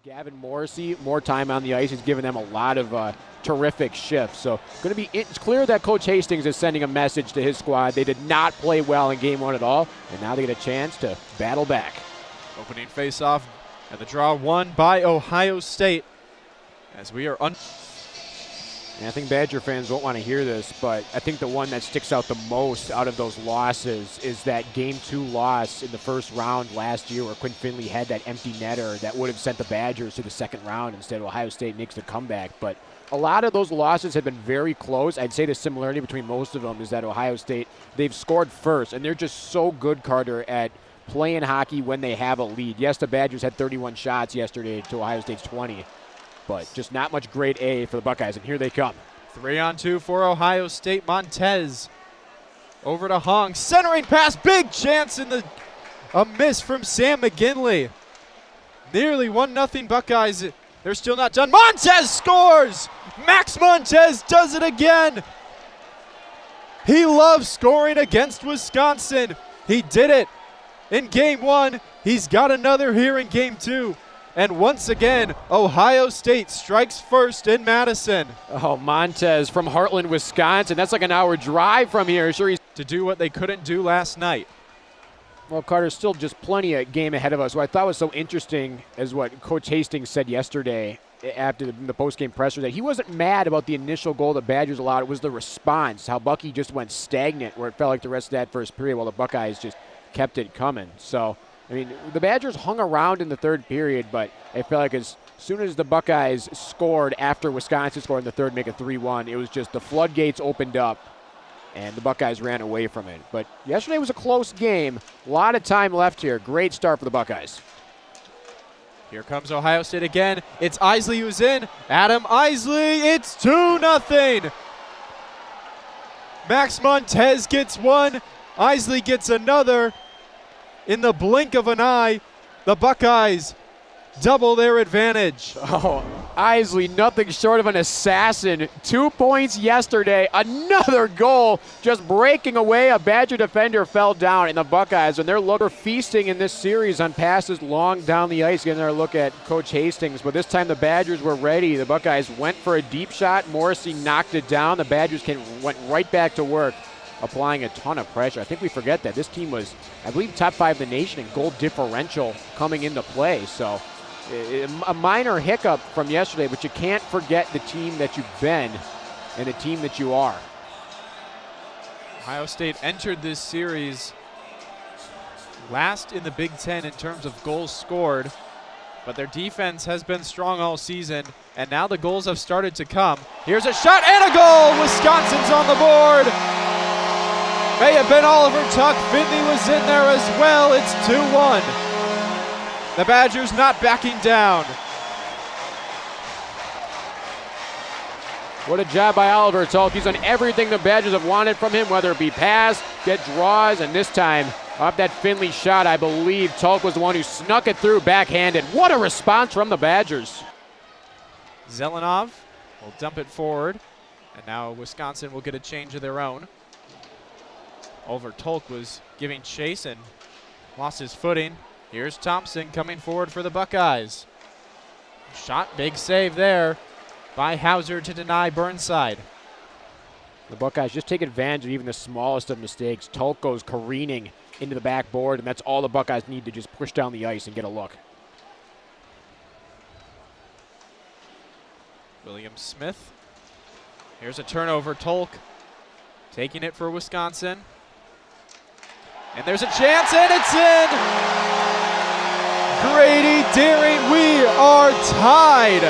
Gavin Morrissey more time on the ice. He's given them a lot of terrific shifts. So it's clear that Coach Hastings is sending a message to his squad. They did not play well in game one at all, and now they get a chance to battle back. Opening face-off, and the draw won by Ohio State. As we are And I think Badger fans won't want to hear this, but I think the one that sticks out the most out of those losses is that Game 2 loss in the first round last year where Quinn Finley had that empty netter that would have sent the Badgers to the second round. Instead, Ohio State makes the comeback. But a lot of those losses have been very close. I'd say the similarity between most of them is that Ohio State, they've scored first, and they're just so good, Carter, at playing hockey when they have a lead. Yes, the Badgers had 31 shots yesterday to Ohio State's 20. But just not much grade A for the Buckeyes, and here they come. 3-on-2 for Ohio State. Montez over to Hong. Centering pass, big chance in a miss from Sam McGinley. Nearly 1-0 Buckeyes. They're still not done. Montez scores! Max Montez does it again. He loves scoring against Wisconsin. He did it in Game 1. He's got another here in Game 2. And once again, Ohio State strikes first in Madison. Oh, Montez from Heartland, Wisconsin. That's like an hour drive from here. Sure, he's to do what they couldn't do last night. Well, Carter's still just plenty of game ahead of us. What I thought was so interesting is what Coach Hastings said yesterday after the post-game presser, that he wasn't mad about the initial goal the Badgers allowed. It was the response, how Bucky just went stagnant, where it felt like the rest of that first period while the Buckeyes just kept it coming. So, I mean, the Badgers hung around in the third period, but it felt like as soon as the Buckeyes scored after Wisconsin scored in the third, make it 3-1, it was just the floodgates opened up, and the Buckeyes ran away from it. But yesterday was a close game. A lot of time left here. Great start for the Buckeyes. Here comes Ohio State again. It's Isley who's in. Adam Isley, it's 2-0. Max Montez gets one. Isley gets another. In the blink of an eye, the Buckeyes double their advantage. Oh, Isley, nothing short of an assassin. 2 points yesterday, another goal, just breaking away. A Badger defender fell down, and the Buckeyes, and they're feasting in this series on passes long down the ice, getting their look at Coach Hastings. But this time the Badgers were ready. The Buckeyes went for a deep shot. Morrissey knocked it down. The Badgers went right back to work, applying a ton of pressure. I think we forget that this team was, I believe, top 5 in the nation in goal differential coming into play. So a minor hiccup from yesterday, but you can't forget the team that you've been and the team that you are. Ohio State entered this series last in the Big Ten in terms of goals scored, but their defense has been strong all season, and now the goals have started to come. Here's a shot and a goal! Wisconsin's on the board! May have been Oliver Tuck. Finley was in there as well. It's 2-1. The Badgers not backing down. What a job by Oliver Tuck. He's done everything the Badgers have wanted from him, whether it be pass, get draws, and this time, off that Finley shot, I believe Tuck was the one who snuck it through backhanded. What a response from the Badgers. Zelenov will dump it forward, and now Wisconsin will get a change of their own. Oliver Tolk was giving chase and lost his footing. Here's Thompson coming forward for the Buckeyes. Shot, big save there by Hauser to deny Burnside. The Buckeyes just take advantage of even the smallest of mistakes. Tolk goes careening into the backboard, and that's all the Buckeyes need to just push down the ice and get a look. William Smith. Here's a turnover. Tolk taking it for Wisconsin. And there's a chance, and it's in! Grady Deering, we are tied!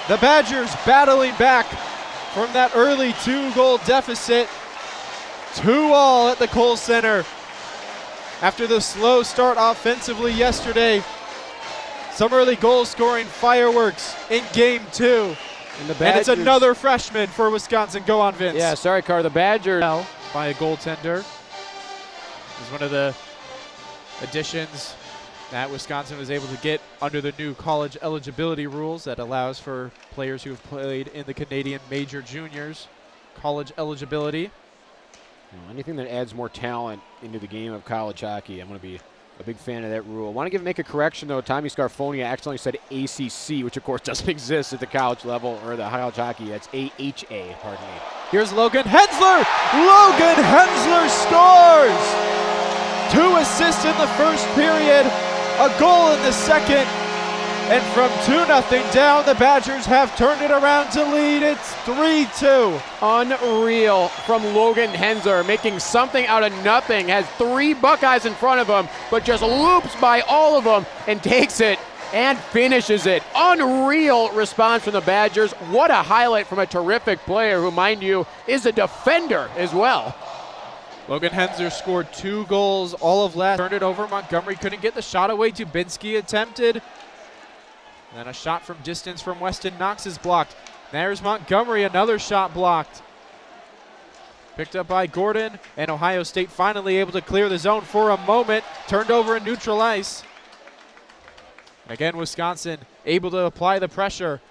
The Badgers battling back from that early 2-goal deficit. 2-2 at the Kohl Center. After the slow start offensively yesterday, some early goal-scoring fireworks in Game 2. And it's another freshman for Wisconsin. Go on, Vince. Yeah, sorry, Carr. The Badgers by a goaltender is one of the additions that Wisconsin was able to get under the new college eligibility rules that allows for players who have played in the Canadian Major Juniors college eligibility. Anything that adds more talent into the game of college hockey, I'm going to be a big fan of that rule. Want to make a correction, though. Tommy Scarfonia accidentally said ACC, which, of course, doesn't exist at the college level or the college hockey. That's AHA, pardon me. Here's Logan Hensler. Logan Hensler scores! 2 assists in the first period, a goal in the second, and from 2-0 down, the Badgers have turned it around to lead. It's 3-2. Unreal from Logan Hensler, making something out of nothing. Has 3 Buckeyes in front of him, but just loops by all of them and takes it and finishes it. Unreal response from the Badgers. What a highlight from a terrific player who, mind you, is a defender as well. Logan Hensler scored 2 goals all of last. Turned it over. Montgomery couldn't get the shot away. Dubinsky attempted. Then a shot from distance from Weston Knox is blocked. There's Montgomery, another shot blocked. Picked up by Gordon, and Ohio State finally able to clear the zone for a moment. Turned over in neutral ice. And again, Wisconsin able to apply the pressure.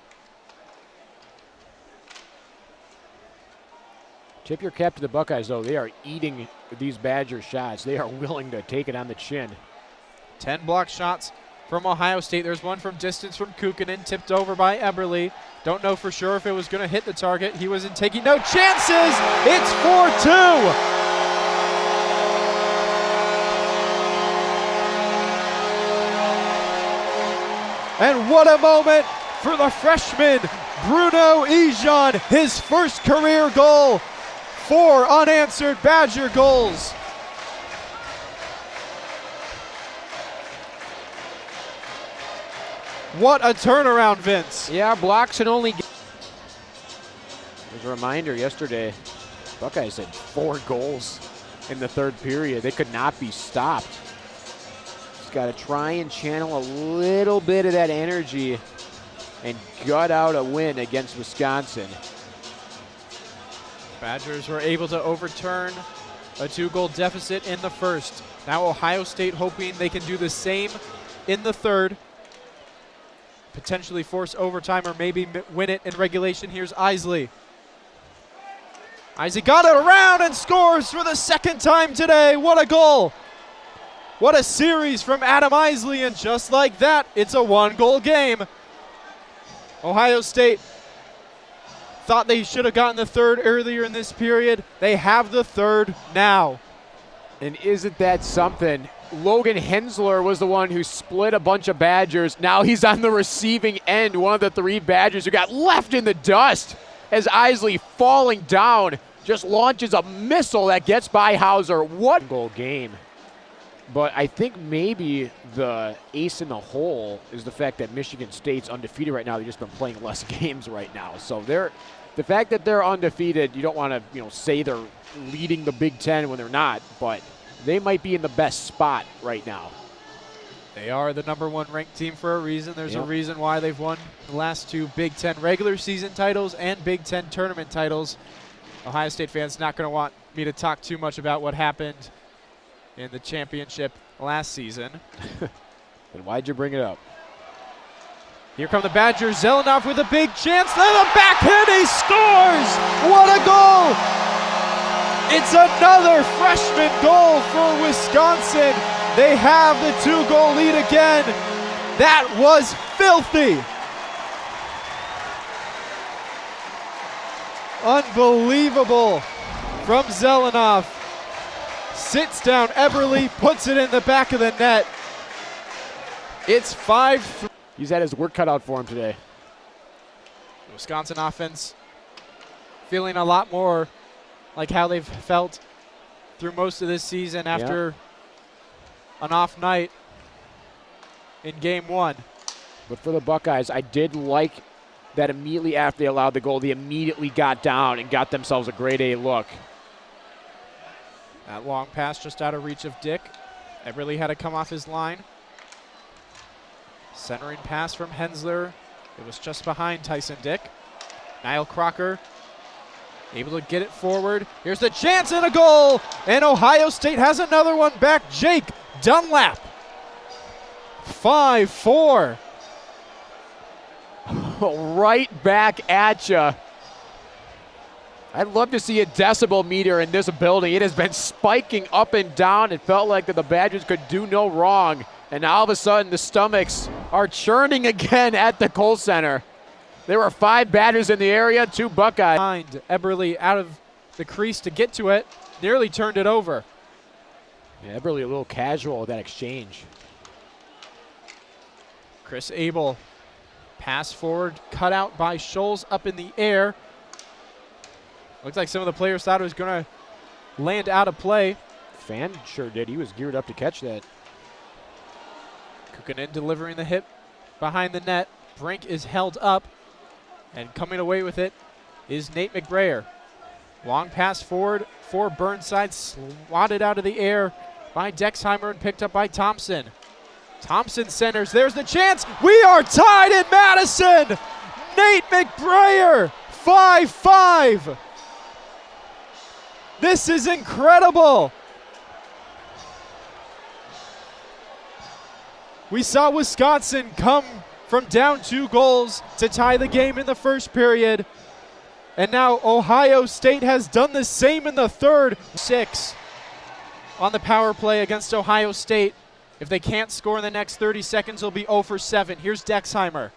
Tip your cap to the Buckeyes, though. They are eating these Badger shots. They are willing to take it on the chin. 10 block shots from Ohio State. There's one from distance from Kukkonen, tipped over by Eberle. Don't know for sure if it was going to hit the target. He wasn't taking no chances. It's 4-2. And what a moment for the freshman, Bruno Ejon, his first career goal. 4 unanswered Badger goals. What a turnaround, Vince. Yeah, blocks and only. As a reminder, yesterday, Buckeyes had 4 goals in the third period. They could not be stopped. Just got to try and channel a little bit of that energy and gut out a win against Wisconsin. Badgers were able to overturn a 2-goal deficit in the first. Now Ohio State hoping they can do the same in the third. Potentially force overtime or maybe win it in regulation. Here's Isley. Isley got it around and scores for the second time today. What a goal. What a series from Adam Isley, and just like that, it's a 1-goal game. Ohio State thought they should have gotten the third earlier in this period. They have the third now. And isn't that something? Logan Hensler was the one who split a bunch of Badgers. Now he's on the receiving end, one of the 3 Badgers who got left in the dust as Isley, falling down, just launches a missile that gets by Hauser. What goal game. But I think maybe the ace in the hole is the fact that Michigan State's undefeated right now. They've just been playing less games right now. So the fact that they're undefeated, you don't want to say they're leading the Big Ten when they're not, but they might be in the best spot right now. They are the #1 ranked team for a reason. There's a reason why they've won the last 2 Big Ten regular season titles and Big Ten tournament titles. Ohio State fans not going to want me to talk too much about what happened in the championship last season. Then why'd you bring it up? Here come the Badgers. Zelenoff with a big chance. Then a backhand, he scores! What a goal! It's another freshman goal for Wisconsin. They have the 2-goal lead again. That was filthy. Unbelievable from Zelenoff. Sits down Eberle, puts it in the back of the net. It's 5-3. He's had his work cut out for him today. The Wisconsin offense feeling a lot more like how they've felt through most of this season after an off night in game 1. But for the Buckeyes, I did like that immediately after they allowed the goal, they immediately got down and got themselves a grade A look. That long pass just out of reach of Dick. Eberle had to come off his line. Centering pass from Hensler. It was just behind Tyson Dick. Niall Crocker able to get it forward. Here's the chance and a goal. And Ohio State has another one back. Jake Dunlap. 5-4. Right back at you. I'd love to see a decibel meter in this building. It has been spiking up and down. It felt like that the Badgers could do no wrong. And now all of a sudden the stomachs are churning again at the Kohl Center. There were 5 Badgers in the area, 2 Buckeyes. Behind Eberle out of the crease to get to it. Nearly turned it over. Yeah, Eberle a little casual with that exchange. Chris Abel, pass forward, cut out by Scholes up in the air. Looks like some of the players thought it was going to land out of play. Fan sure did. He was geared up to catch that. Kukkonen delivering the hit behind the net. Brink is held up, and coming away with it is Nate McBrayer. Long pass forward for Burnside, swatted out of the air by Dexheimer and picked up by Thompson. Thompson centers. There's the chance. We are tied in Madison. Nate McBrayer, 5-5. This is incredible. We saw Wisconsin come from down 2 goals to tie the game in the first period. And now Ohio State has done the same in the third. 6 on the power play against Ohio State. If they can't score in the next 30 seconds, they'll be 0 for 7. Here's Dexheimer.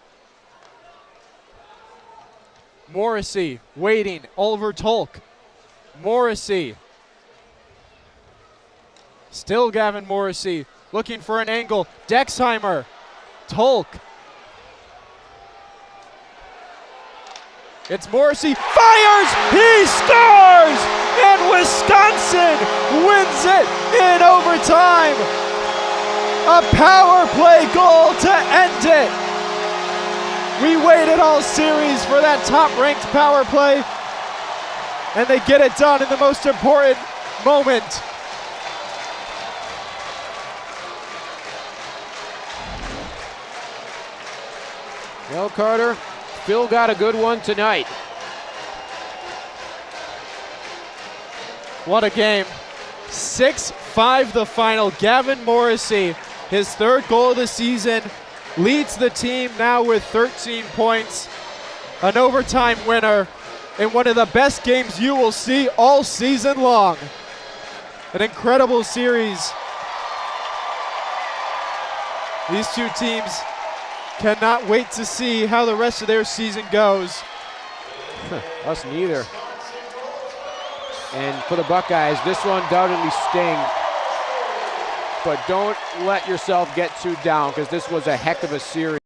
Morrissey waiting. Oliver Tolk. Morrissey. Still Gavin Morrissey looking for an angle. Dexheimer. Tolk. It's Morrissey. Fires! He scores! And Wisconsin wins it in overtime. A power play goal to end it. We waited all series for that top-ranked power play, and they get it done in the most important moment. Well, Carter, Phil got a good one tonight. What a game. 6-5 the final. Gavin Morrissey, his 3rd goal of the season, leads the team now with 13 points. An overtime winner in one of the best games you will see all season long. An incredible series. These 2 teams cannot wait to see how the rest of their season goes. Us neither. And for the Buckeyes, this one undoubtedly sting. But don't let yourself get too down, because this was a heck of a series.